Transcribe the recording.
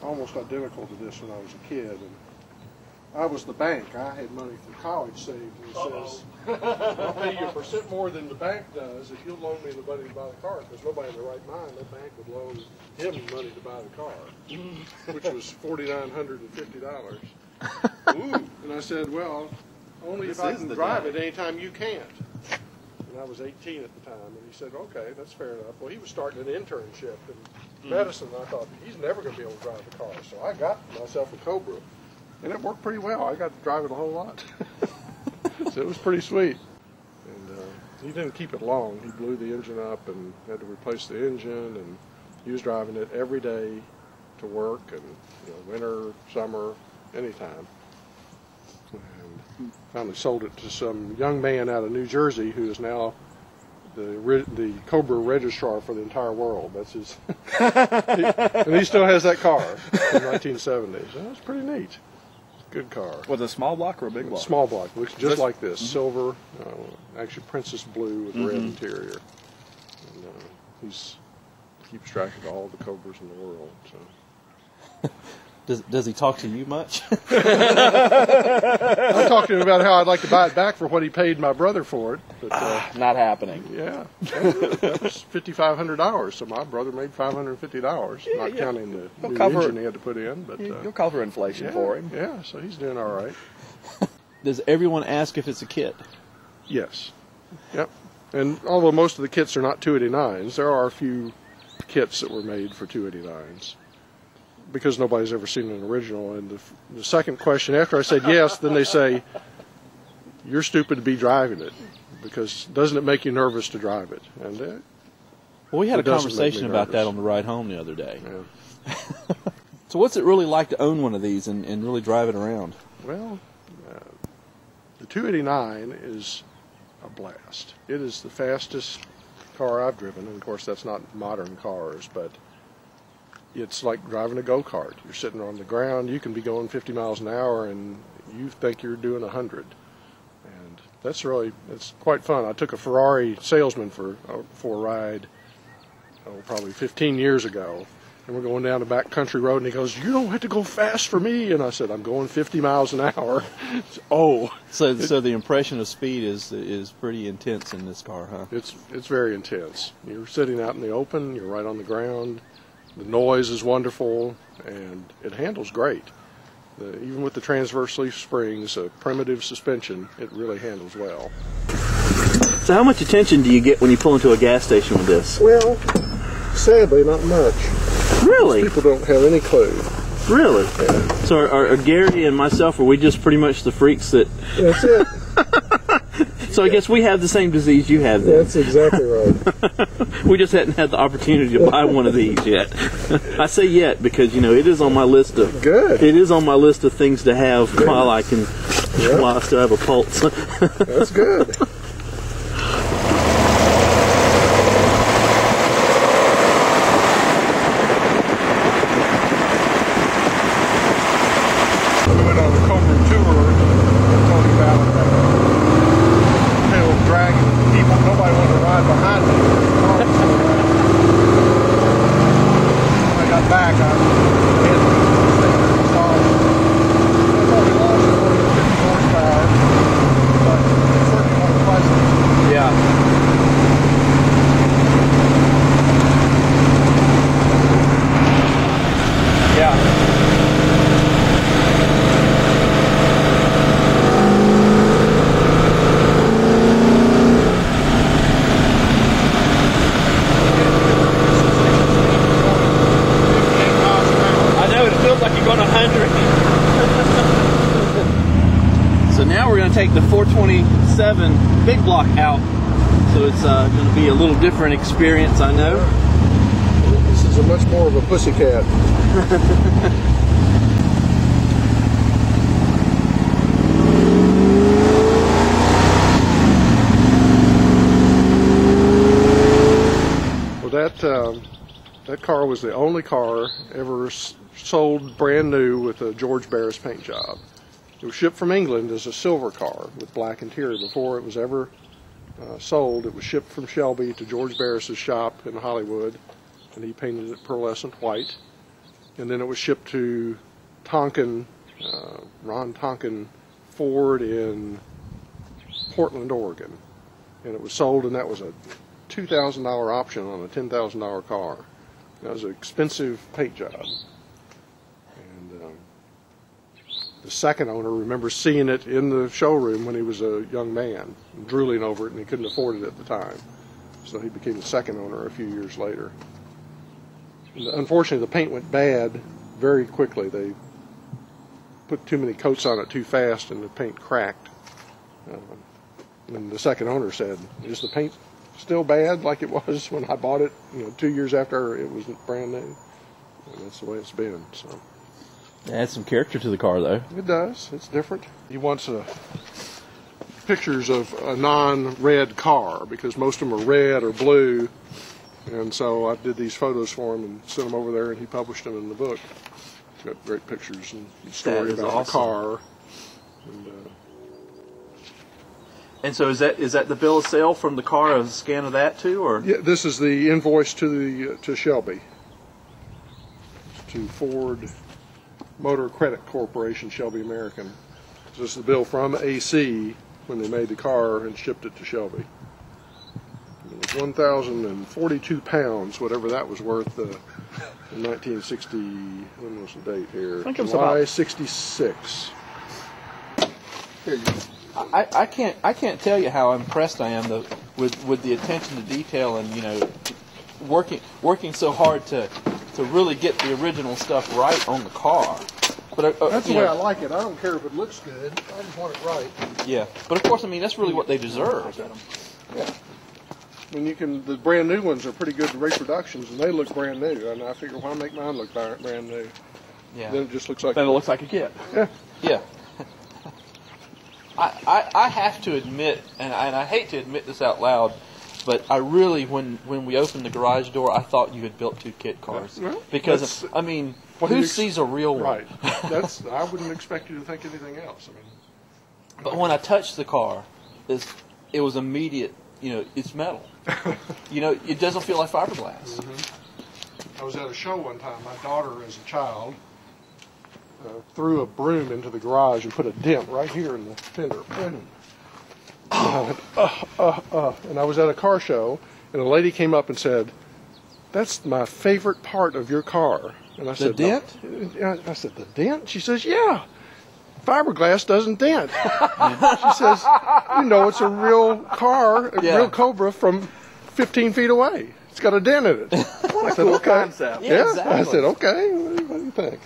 almost identical to this when I was a kid. And I was the bank. I had money for college saved. And he says, I'll pay you % more than the bank does if you'll loan me the money to buy the car. Because nobody in their right mind, the bank would loan him money to buy the car, which was $4,950. Ooh. And I said, well, only if I can drive it anytime you can't. And I was 18 at the time. And he said, okay, that's fair enough. Well, he was starting an internship in medicine. And I thought, he's never going to be able to drive the car. So I got myself a Cobra. And it worked pretty well. I got to drive it a whole lot. So it was pretty sweet. And he didn't keep it long. He blew the engine up and had to replace the engine. And he was driving it every day to work, and winter, summer, anytime. And finally sold it to some young man out of New Jersey who is now the Cobra registrar for the entire world. That's his. And he still has that car from 1970s. So that's pretty neat. Good car. Was it a small block or a big block? Small block. Looks just like this. Silver, actually princess blue with red interior. And he keeps track of all the Cobras in the world. So. Does he talk to you much? I talked to him about how I'd like to buy it back for what he paid my brother for it. But, not happening. Yeah. That was $5,500, so my brother made $550, not counting the new engine he had to put in. But you'll cover inflation for him. Yeah, so he's doing all right. Does everyone ask if it's a kit? Yes. Yep. And although most of the kits are not 289s, there are a few kits that were made for 289s. Because nobody's ever seen an original. And the second question, after I said yes, then they say, you're stupid to be driving it, because doesn't it make you nervous to drive it? And well, we had a conversation about that on the ride home the other day. Yeah. So what's it really like to own one of these and really drive it around? Well, the 289 is a blast. It is the fastest car I've driven, and of course that's not modern cars, but it's like driving a go-kart. You're sitting on the ground, you can be going 50 miles an hour, and you think you're doing 100. And it's quite fun. I took a Ferrari salesman for a ride, probably 15 years ago, and we're going down the back country road, and he goes, you don't have to go fast for me. And I said, I'm going 50 miles an hour. So the impression of speed is pretty intense in this car, huh? It's very intense. You're sitting out in the open, you're right on the ground. The noise is wonderful, and it handles great. Even with the transverse leaf springs, a primitive suspension, it really handles well. So how much attention do you get when you pull into a gas station with this? Well, sadly, not much. Really? Most people don't have any clue. Really? Yeah. So are Gary and myself, are we just pretty much the freaks that... That's it. So I guess we have the same disease you have then. That's exactly right. We just hadn't had the opportunity to buy one of these yet. I say yet because, it is on my list of... Good. It is on my list of things to have while I still have a pulse. That's good. We went on the Cobra tour, talking about dragging people. Nobody wanted to ride behind me. When I got back, I had to stop. I thought we lost it over 50 horsepower, but it certainly wasn't pleasant. Yeah. Yeah. So now we're going to take the 427 big block out, so it's going to be a little different experience, I know. This is a much more of a pussycat. Well, that car was the only car ever sold brand new with a George Barris paint job. It was shipped from England as a silver car with black interior. Before it was ever sold, it was shipped from Shelby to George Barris's shop in Hollywood, and he painted it pearlescent white. and then it was shipped to Tonkin, Ron Tonkin Ford in Portland, Oregon, and it was sold, and that was a $2,000 option on a $10,000 car. That was an expensive paint job. And the second owner remembers seeing it in the showroom when he was a young man, drooling over it, and he couldn't afford it at the time. So he became the second owner a few years later. And unfortunately, the paint went bad very quickly. They put too many coats on it too fast, and the paint cracked. And the second owner said, "Is the paint still bad like it was when I bought it, 2 years after it was brand new?" And that's the way it's been. So It adds some character to the car, though. it does. It's different. He wants pictures of a non-red car because most of them are red or blue, and so I did these photos for him and sent them over there, and he published them in the book. It's got great pictures and story about awesome. the car. And so is that the bill of sale from the car? A scan of that too, or Yeah, this is the invoice to Shelby, to Ford Motor Credit Corporation, Shelby American. So this is the bill from AC when they made the car and shipped it to Shelby. It was 1,042 pounds, whatever that was worth, in 1960. When was the date here? I think it was July about '66. I can't tell you how impressed I am with the attention to detail and working so hard to really get the original stuff right on the car. But That's the way I like it. I don't care if it looks good. I just want it right. Yeah, but of course, I mean that's really what they deserve. Yeah. I mean, the brand new ones are pretty good reproductions, and they look brand new. And I figure, why make mine look brand new? Yeah. Then it just looks like. Then it looks like a kit. Yeah. Yeah. I have to admit, and I hate to admit this out loud, but I really, when we opened the garage door, I thought you had built two kit cars. Well, because, I mean, who sees a real one? Right. I wouldn't expect you to think anything else. I mean. But when I touched the car, it was immediate. It's metal. It doesn't feel like fiberglass. Mm-hmm. I was at a show one time. My daughter, as a child, threw a broom into the garage and put a dent right here in the fender. And I went, And I was at a car show, and a lady came up and said, "That's my favorite part of your car." And I said, dent? No. I said, "The dent?" She says, "Yeah. Fiberglass doesn't dent." She says, "It's a real car, a real Cobra from 15 feet away. It's got a dent in it." What a I said, cool "Okay." concept. Yeah, exactly. I said, "Okay. What do you think?"